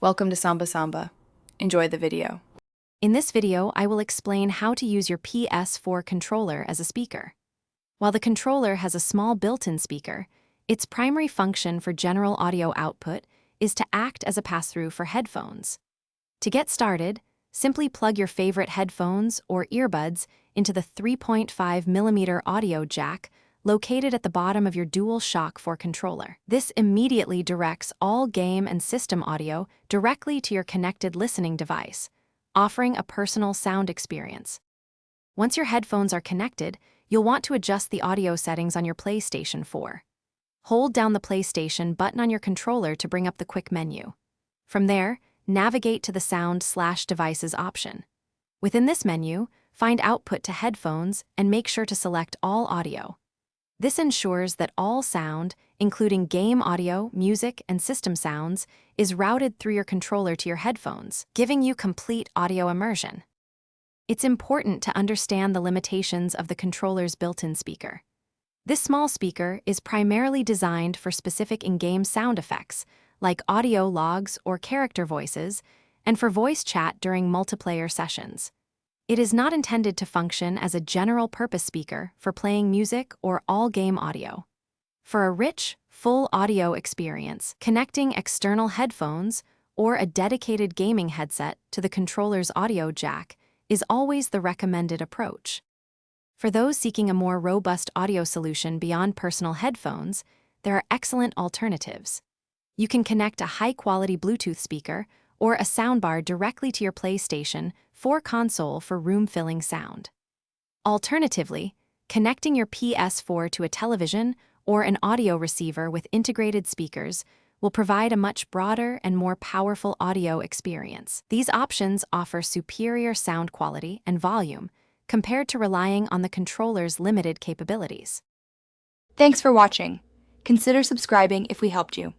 Welcome to Samba Samba. Enjoy the video. In this video, I will explain how to use your PS4 controller as a speaker. While the controller has a small built-in speaker, its primary function for general audio output is to act as a pass-through for headphones. To get started, simply plug your favorite headphones or earbuds into the 3.5mm audio jack located at the bottom of your DualShock 4 controller. This immediately directs all game and system audio directly to your connected listening device, offering a personal sound experience. Once your headphones are connected, you'll want to adjust the audio settings on your PlayStation 4. Hold down the PlayStation button on your controller to bring up the quick menu. From there, navigate to the Sound/Devices option. Within this menu, find Output to Headphones and make sure to select All Audio. This ensures that all sound, including game audio, music, and system sounds, is routed through your controller to your headphones, giving you complete audio immersion. It's important to understand the limitations of the controller's built-in speaker. This small speaker is primarily designed for specific in-game sound effects, like audio logs or character voices, and for voice chat during multiplayer sessions. It is not intended to function as a general-purpose speaker for playing music or all-game audio. For a rich, full audio experience, connecting external headphones or a dedicated gaming headset to the controller's audio jack is always the recommended approach. For those seeking a more robust audio solution beyond personal headphones, there are excellent alternatives. You can connect a high-quality Bluetooth speaker or a soundbar directly to your PlayStation 4 console for room-filling sound. Alternatively, connecting your PS4 to a television or an audio receiver with integrated speakers will provide a much broader and more powerful audio experience. These options offer superior sound quality and volume compared to relying on the controller's limited capabilities. Thanks for watching. Consider subscribing if we helped you.